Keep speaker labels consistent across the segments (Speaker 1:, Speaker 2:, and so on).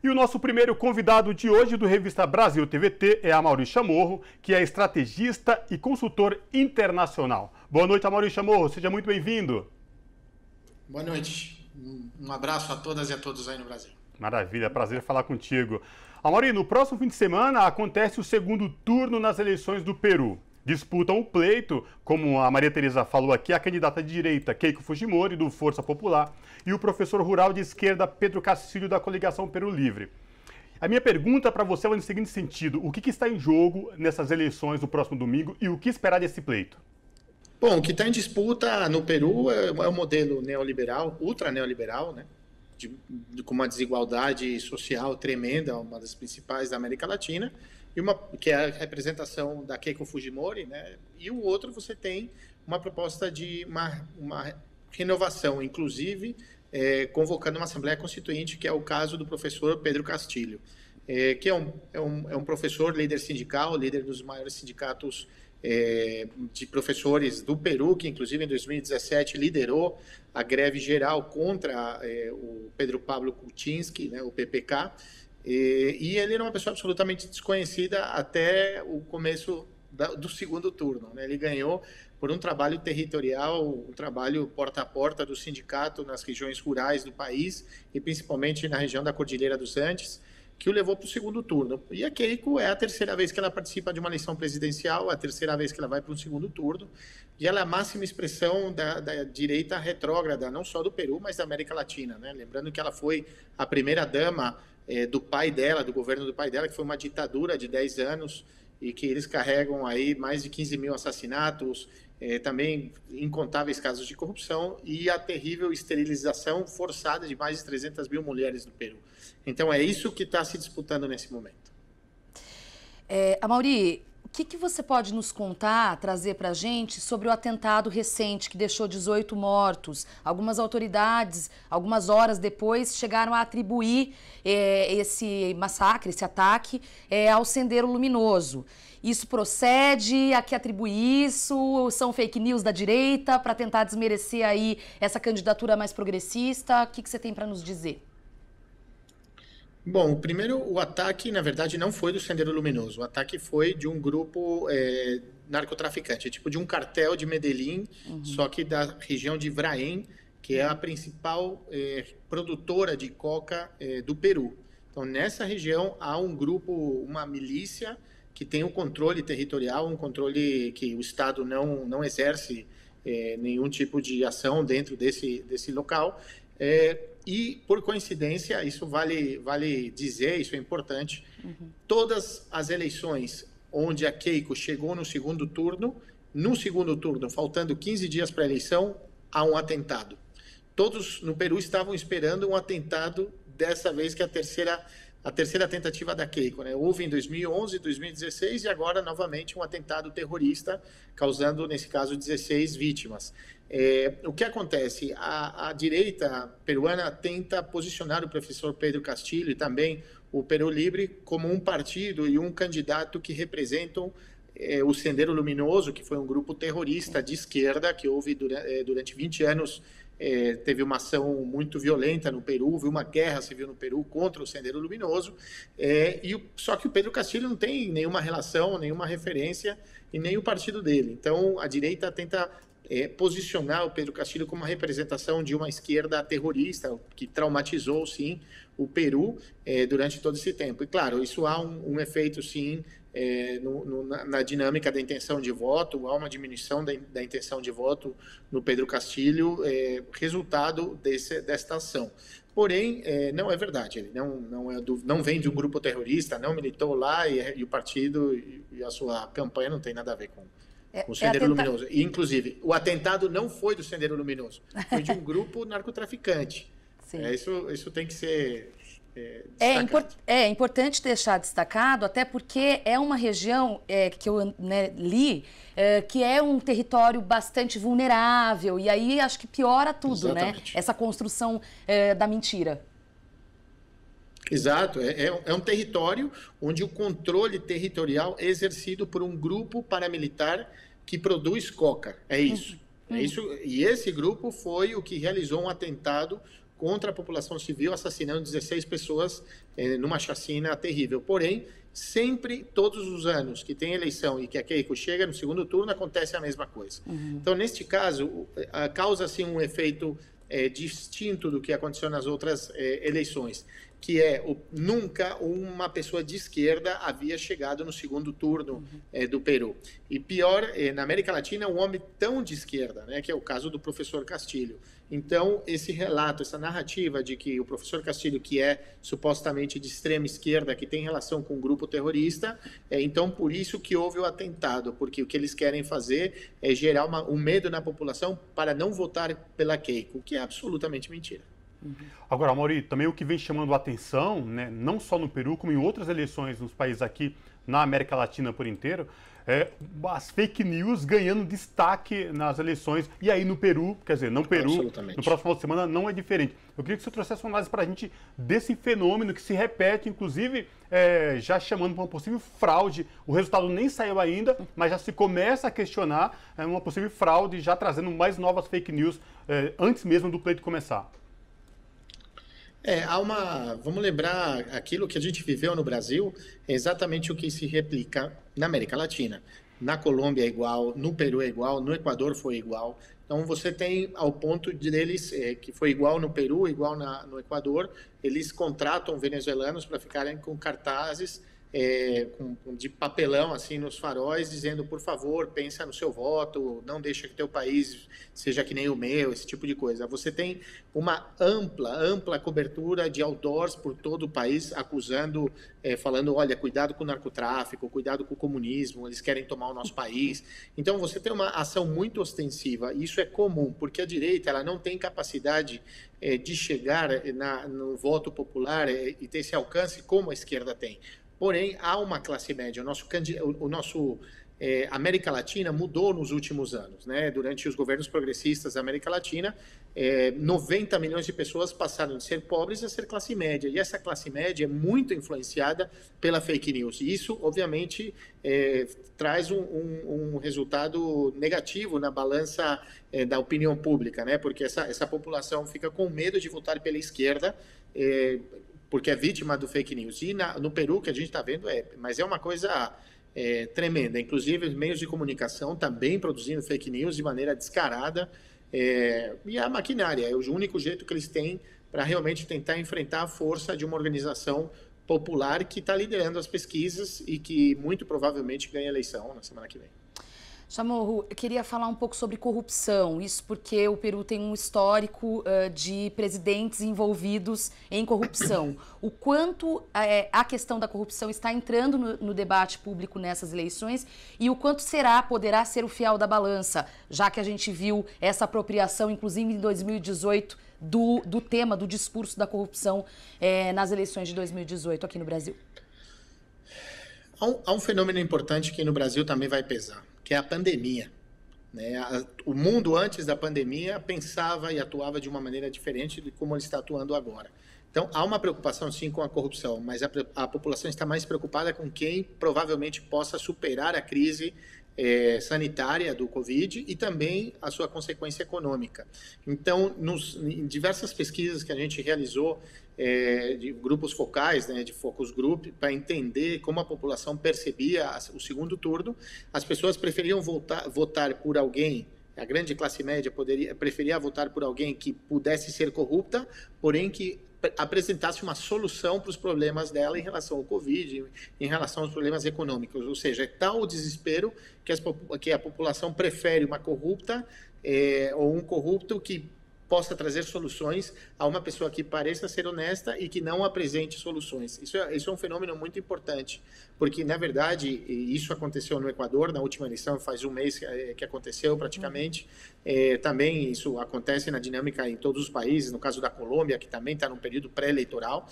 Speaker 1: E o nosso primeiro convidado de hoje do Revista Brasil TVT é Amaury Chamorro, que é estrategista e consultor internacional. Boa noite, Amaury Chamorro, seja muito bem-vindo.
Speaker 2: Boa noite, um abraço a todas e a todos aí no Brasil.
Speaker 1: Maravilha, prazer falar contigo. Amaury, no próximo fim de semana acontece o segundo turno nas eleições do Peru. Disputam o pleito, como a Maria Tereza falou aqui, a candidata de direita Keiko Fujimori, do Força Popular, e o professor rural de esquerda Pedro Castillo, da coligação Peru Livre. A minha pergunta para você é no seguinte sentido: o que está em jogo nessas eleições do próximo domingo e o que esperar desse pleito?
Speaker 2: Bom, o que está em disputa no Peru é o modelo neoliberal, ultra neoliberal, né? Com uma desigualdade social tremenda, uma das principais da América Latina, que é a representação da Keiko Fujimori, né? E o outro, você tem uma proposta de uma renovação, inclusive convocando uma Assembleia Constituinte, que é o caso do professor Pedro Castillo, que é um professor, líder sindical, líder dos maiores sindicatos de professores do Peru, que inclusive em 2017 liderou a greve geral contra o Pedro Pablo Kuczynski, né, o PPK, e ele era uma pessoa absolutamente desconhecida até o começo do segundo turno, né? Ele ganhou por um trabalho territorial, um trabalho porta a porta do sindicato nas regiões rurais do país e principalmente na região da Cordilheira dos Andes, que o levou para o segundo turno. E a Keiko é a terceira vez que ela participa de uma eleição presidencial, a terceira vez que ela vai para um segundo turno, e ela é a máxima expressão da direita retrógrada, não só do Peru, mas da América Latina, né? Lembrando que ela foi a primeira-dama do pai dela, do governo do pai dela, que foi uma ditadura de 10 anos, e que eles carregam aí mais de 15 mil assassinatos, também incontáveis casos de corrupção e a terrível esterilização forçada de mais de 300 mil mulheres no Peru. Então é isso que está se disputando nesse momento.
Speaker 3: Amaury, o que você pode nos contar, trazer para a gente sobre o atentado recente que deixou 18 mortos? Algumas autoridades, algumas horas depois, chegaram a atribuir esse massacre, esse ataque, ao Sendero Luminoso. Isso procede? A que atribui isso? São fake news da direita para tentar desmerecer aí essa candidatura mais progressista? O que você tem para nos dizer?
Speaker 2: Bom, primeiro, o ataque, na verdade, não foi do Sendero Luminoso. O ataque foi de um grupo narcotraficante, tipo de um cartel de Medellín, só que da região de Ibraim, que é a principal produtora de coca do Peru. Então, nessa região, há um grupo, uma milícia, que tem um controle territorial, um controle que o Estado não exerce nenhum tipo de ação dentro desse local. E, por coincidência, isso vale dizer, isso é importante, todas as eleições onde a Keiko chegou no segundo turno, faltando 15 dias para a eleição, há um atentado. Todos no Peru estavam esperando um atentado, dessa vez que é a terceira tentativa da Keiko, né? Houve em 2011, 2016 e agora, novamente, um atentado terrorista, causando, nesse caso, 16 vítimas. O que acontece? A direita peruana tenta posicionar o professor Pedro Castillo e também o Peru Livre como um partido e um candidato que representam o Sendero Luminoso, que foi um grupo terrorista de esquerda que houve durante 20 anos. Teve uma ação muito violenta no Peru, houve uma guerra civil no Peru contra o Sendero Luminoso, só que o Pedro Castillo não tem nenhuma relação, nenhuma referência e nem o partido dele. Então, a direita tenta posicionar o Pedro Castillo como uma representação de uma esquerda terrorista que traumatizou, sim, o Peru durante todo esse tempo. E, claro, isso há um efeito, sim, na dinâmica da intenção de voto, há uma diminuição da intenção de voto no Pedro Castillo, resultado desta ação. Porém, não é verdade, ele não vem de um grupo terrorista, não militou lá e o partido e a sua campanha não tem nada a ver com o Sendero Luminoso. E, inclusive, o atentado não foi do Sendero Luminoso, foi de um grupo narcotraficante. Isso tem que ser
Speaker 3: É importante deixar destacado, até porque é uma região que eu li, que é um território bastante vulnerável, e aí acho que piora tudo, né? Essa construção da mentira.
Speaker 2: Exato, é um território onde o controle territorial é exercido por um grupo paramilitar que produz coca, é isso. É isso. E esse grupo foi o que realizou um atentado contra a população civil, assassinando 16 pessoas numa chacina terrível. Porém, sempre, todos os anos que tem eleição e que a Keiko chega no segundo turno, acontece a mesma coisa. Então, neste caso, causa-se um efeito distinto do que aconteceu nas outras eleições, que nunca uma pessoa de esquerda havia chegado no segundo turno do Peru. E pior, na América Latina, um homem tão de esquerda, né, que é o caso do professor Castilho. Então, esse relato, essa narrativa de que o professor Castilho, que é supostamente de extrema esquerda, que tem relação com um grupo terrorista, então por isso que houve o atentado, porque o que eles querem fazer é gerar um medo na população para não votar pela Keiko, que é absolutamente mentira.
Speaker 1: Agora, Amaury, também o que vem chamando a atenção, né, não só no Peru, como em outras eleições nos países aqui na América Latina por inteiro, as fake news ganhando destaque nas eleições. E aí no Peru, quer dizer, no Peru, no próximo final de semana não é diferente. Eu queria que você trouxesse uma análise para a gente desse fenômeno que se repete, inclusive já chamando para uma possível fraude. O resultado nem saiu ainda, mas já se começa a questionar uma possível fraude, já trazendo mais novas fake news antes mesmo do pleito começar.
Speaker 2: Vamos lembrar aquilo que a gente viveu no Brasil, é exatamente o que se replica na América Latina. Na Colômbia é igual, no Peru é igual, no Equador foi igual. Então você tem ao ponto deles, que foi igual no Peru, igual no Equador, eles contratam venezuelanos para ficarem com cartazes de papelão assim nos faróis, dizendo, por favor, pensa no seu voto, não deixa que teu país seja que nem o meu, esse tipo de coisa. Você tem uma ampla cobertura de outdoors por todo o país, acusando, falando, olha, cuidado com o narcotráfico, cuidado com o comunismo, eles querem tomar o nosso país. Então você tem uma ação muito ostensiva, e isso é comum, porque a direita ela não tem capacidade de chegar no voto popular e ter esse alcance como a esquerda tem. Porém, há uma classe média. O nosso América Latina mudou nos últimos anos, né? Durante os governos progressistas da América Latina, 90 milhões de pessoas passaram de ser pobres a ser classe média. E essa classe média é muito influenciada pela fake news. E isso, obviamente, traz um resultado negativo na balança da opinião pública, né? Porque essa população fica com medo de votar pela esquerda, porque é vítima do fake news. E no Peru, que a gente está vendo, mas é uma coisa tremenda. Inclusive, os meios de comunicação também produzindo fake news de maneira descarada. E a maquinária é o único jeito que eles têm para realmente tentar enfrentar a força de uma organização popular que está liderando as pesquisas e que muito provavelmente ganha a eleição na semana que vem.
Speaker 3: Chamorro, eu queria falar um pouco sobre corrupção, isso porque o Peru tem um histórico de presidentes envolvidos em corrupção. O quanto a questão da corrupção está entrando no debate público nessas eleições e o quanto poderá ser o fiel da balança, já que a gente viu essa apropriação, inclusive em 2018, do tema, do discurso da corrupção nas eleições de 2018 aqui no Brasil.
Speaker 2: Há um fenômeno importante que no Brasil também vai pesar, que é a pandemia. Né? O mundo antes da pandemia pensava e atuava de uma maneira diferente de como ele está atuando agora. Então, há uma preocupação sim com a corrupção, mas a população está mais preocupada com quem provavelmente possa superar a crise sanitária do Covid e também a sua consequência econômica. Então, em diversas pesquisas que a gente realizou, de grupos focais, né, de focus group, para entender como a população percebia o segundo turno, as pessoas preferiam votar por alguém, a grande classe média preferia votar por alguém que pudesse ser corrupta, porém que apresentasse uma solução para os problemas dela em relação ao Covid, em relação aos problemas econômicos. Ou seja, é tal o desespero que a população prefere uma corrupta ou um corrupto que possa trazer soluções a uma pessoa que pareça ser honesta e que não apresente soluções. Isso é um fenômeno muito importante, porque, na verdade, isso aconteceu no Equador, na última eleição, faz um mês que aconteceu praticamente. Também isso acontece na dinâmica em todos os países, no caso da Colômbia, que também está num período pré-eleitoral,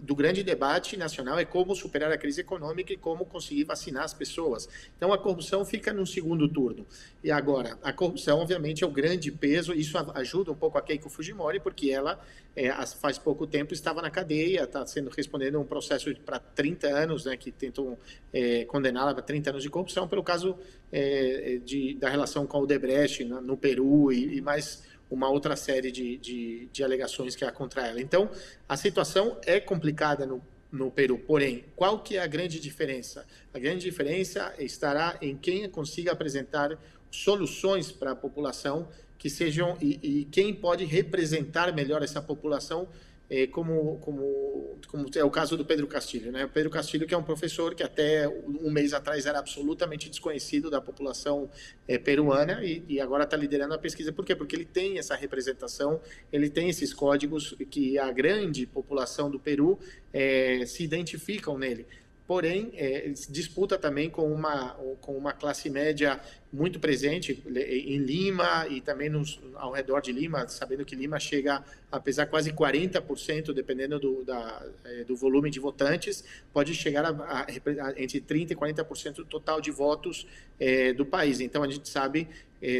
Speaker 2: do grande debate nacional é como superar a crise econômica e como conseguir vacinar as pessoas. Então, a corrupção fica no segundo turno. E agora, a corrupção, obviamente, é o grande peso. Isso ajuda um pouco a Keiko Fujimori, porque ela, faz pouco tempo, estava na cadeia, está respondendo um processo para 30 anos, né, que tentam condená-la para 30 anos de corrupção, pelo caso da relação com o Odebrecht no Peru e mais uma outra série de alegações que há contra ela. Então, a situação é complicada no Peru. Porém, qual que é a grande diferença? A grande diferença estará em quem consiga apresentar soluções para a população que sejam e quem pode representar melhor essa população, como é o caso do Pedro Castillo, né? O Pedro Castillo, que é um professor que até um mês atrás era absolutamente desconhecido da população peruana e agora está liderando a pesquisa. Por quê? Porque ele tem essa representação, ele tem esses códigos que a grande população do Peru se identificam nele. Porém, disputa também com uma classe média muito presente em Lima e também ao redor de Lima, sabendo que Lima chega a pesar quase 40%, dependendo do volume de votantes, pode chegar a entre 30% e 40% do total de votos do país. Então, a gente sabe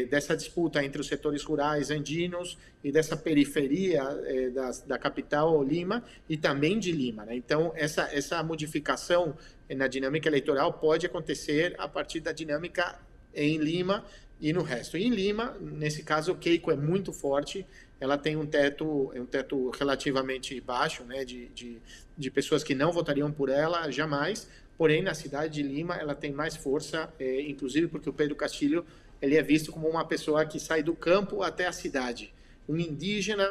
Speaker 2: dessa disputa entre os setores rurais andinos e dessa periferia da capital, Lima, e também de Lima, né? Então, essa modificação na dinâmica eleitoral pode acontecer a partir da dinâmica em Lima e no resto. E em Lima, nesse caso, o Keiko é muito forte, ela tem um teto relativamente baixo, né, de pessoas que não votariam por ela jamais, porém, na cidade de Lima, ela tem mais força, inclusive porque o Pedro Castillo ele é visto como uma pessoa que sai do campo até a cidade, um indígena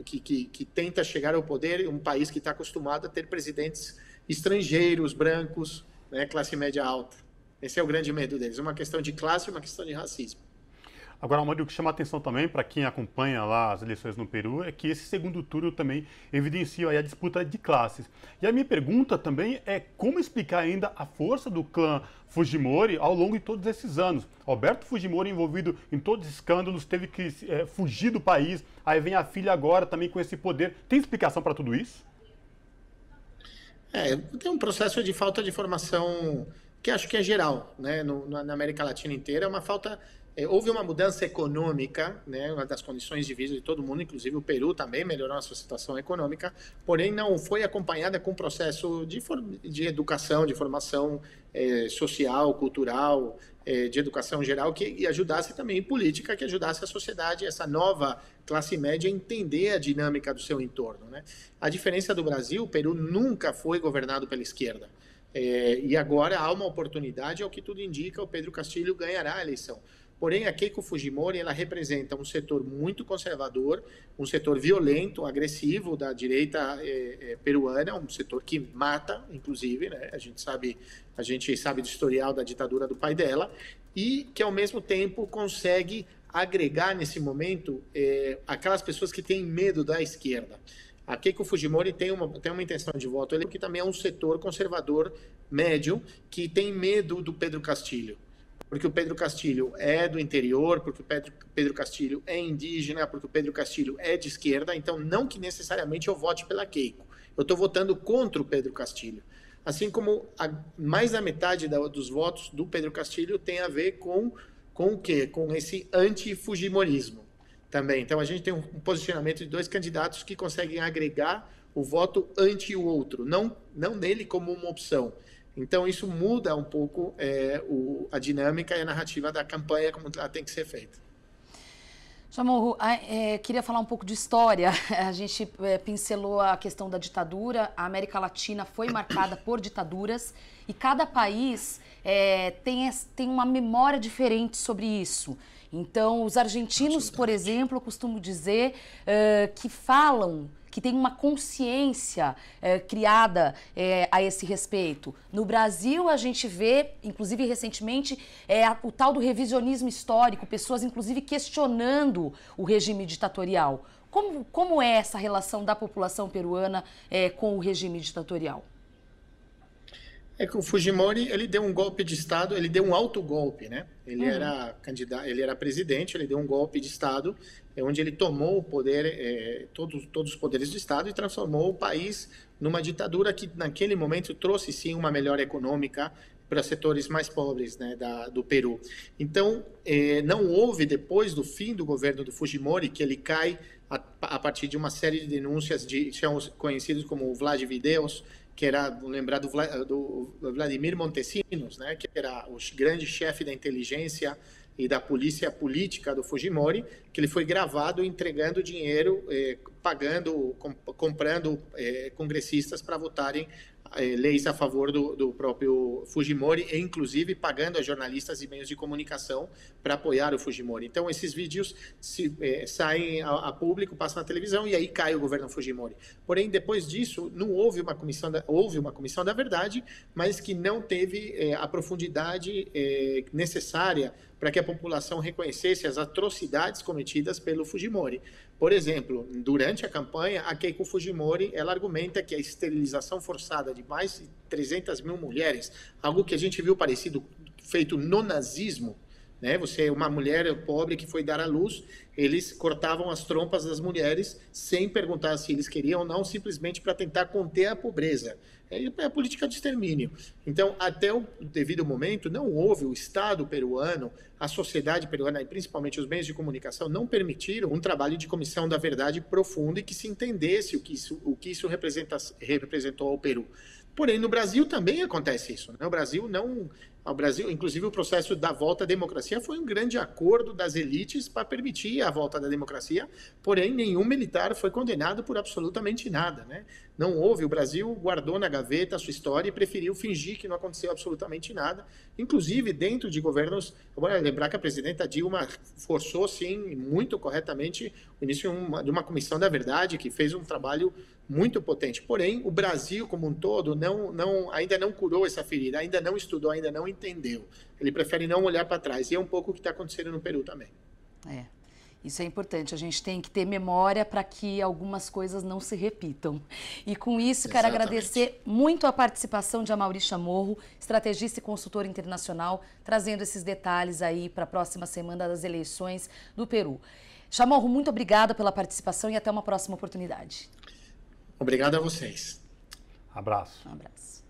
Speaker 2: que tenta chegar ao poder, um país que está acostumado a ter presidentes estrangeiros, brancos, né, classe média alta. Esse é o grande medo deles, uma questão de classe e uma questão de racismo.
Speaker 1: Agora, Amaury, o que chama a atenção também para quem acompanha lá as eleições no Peru é que esse segundo turno também evidencia aí a disputa de classes. E a minha pergunta também é como explicar ainda a força do clã Fujimori ao longo de todos esses anos. Alberto Fujimori, envolvido em todos os escândalos, teve que fugir do país, aí vem a filha agora também com esse poder. Tem explicação para tudo isso?
Speaker 2: Tem um processo de falta de formação que acho que é geral, né? Na América Latina inteira, é uma falta... houve uma mudança econômica, né, uma das condições de vida de todo mundo, inclusive o Peru também melhorou a sua situação econômica, porém não foi acompanhada com um processo de educação, de formação social, cultural, de educação geral, que ajudasse também política, que ajudasse a sociedade, essa nova classe média, a entender a dinâmica do seu entorno, né? A diferença do Brasil, o Peru nunca foi governado pela esquerda. E agora há uma oportunidade, ao que tudo indica, o Pedro Castillo ganhará a eleição. Porém, a Keiko Fujimori, ela representa um setor muito conservador, um setor violento, agressivo da direita peruana, um setor que mata, inclusive, né? A gente sabe do historial da ditadura do pai dela, e que, ao mesmo tempo, consegue agregar, nesse momento, aquelas pessoas que têm medo da esquerda. A Keiko Fujimori tem uma intenção de voto, ele que também é um setor conservador médio que tem medo do Pedro Castillo, porque o Pedro Castillo é do interior, porque o Pedro Castillo é indígena, porque o Pedro Castillo é de esquerda, então não que necessariamente eu vote pela Keiko, eu estou votando contra o Pedro Castillo. Assim como mais da metade dos votos do Pedro Castillo tem a ver com o quê? Com esse anti-fujimorismo. Também. Então, a gente tem um posicionamento de dois candidatos que conseguem agregar o voto ante o outro, não nele como uma opção. Então, isso muda um pouco a dinâmica e a narrativa da campanha como ela tem que ser feita.
Speaker 3: Chamorro, queria falar um pouco de história. A gente pincelou a questão da ditadura. A América Latina foi marcada por ditaduras e cada país tem uma memória diferente sobre isso. Então, os argentinos, por exemplo, eu costumo dizer que tem uma consciência criada a esse respeito. No Brasil, a gente vê, inclusive recentemente, o tal do revisionismo histórico, pessoas, inclusive, questionando o regime ditatorial. Como é essa relação da população peruana com o regime ditatorial?
Speaker 2: Que o Fujimori, ele deu um golpe de Estado, ele deu um autogolpe, né? Ele era candidato, ele era presidente, ele deu um golpe de Estado, onde ele tomou o poder, todos os poderes do Estado e transformou o país numa ditadura que, naquele momento, trouxe, sim, uma melhora econômica para setores mais pobres, né, do Peru. Então, não houve, depois do fim do governo do Fujimori, que ele cai a partir de uma série de denúncias são conhecidos como Vladivideos, que era, lembrar do Vladimir Montesinos, né, que era o grande chefe da inteligência e da polícia política do Fujimori, que ele foi gravado entregando dinheiro, comprando congressistas para votarem leis a favor do próprio Fujimori e, inclusive, pagando a jornalistas e meios de comunicação para apoiar o Fujimori. Então, esses vídeos saem a público, passam na televisão e aí cai o governo Fujimori. Porém, depois disso, não houve houve uma comissão da verdade, mas que não teve a profundidade necessária para que a população reconhecesse as atrocidades cometidas pelo Fujimori. Por exemplo, durante a campanha, a Keiko Fujimori, ela argumenta que a esterilização forçada de mais de 300 mil mulheres, algo que a gente viu parecido, feito no nazismo, né? Você, uma mulher pobre que foi dar à luz, eles cortavam as trompas das mulheres sem perguntar se eles queriam ou não, simplesmente para tentar conter a pobreza. É a política de extermínio. Então, até o devido momento, não houve o Estado peruano, a sociedade peruana e principalmente os meios de comunicação não permitiram um trabalho de comissão da verdade profundo e que se entendesse o que isso representou ao Peru. Porém, no Brasil também acontece isso, né? O Brasil, inclusive o processo da volta à democracia foi um grande acordo das elites para permitir a volta da democracia, porém nenhum militar foi condenado por absolutamente nada, né? Não houve, o Brasil guardou na gaveta a sua história e preferiu fingir que não aconteceu absolutamente nada, inclusive dentro de governos. Eu vou lembrar que a presidenta Dilma forçou, sim, muito corretamente, o início de uma comissão da verdade que fez um trabalho muito potente. Porém, o Brasil como um todo ainda não curou essa ferida, ainda não estudou, ainda não entendeu. Ele prefere não olhar para trás. E é um pouco o que está acontecendo no Peru também.
Speaker 3: Isso é importante. A gente tem que ter memória para que algumas coisas não se repitam. E com isso, quero agradecer muito a participação de Amaury Chamorro, estrategista e consultor internacional, trazendo esses detalhes aí para a próxima semana das eleições do Peru. Chamorro, muito obrigada pela participação e até uma próxima oportunidade.
Speaker 2: Obrigado a vocês.
Speaker 1: Abraço.
Speaker 3: Um abraço.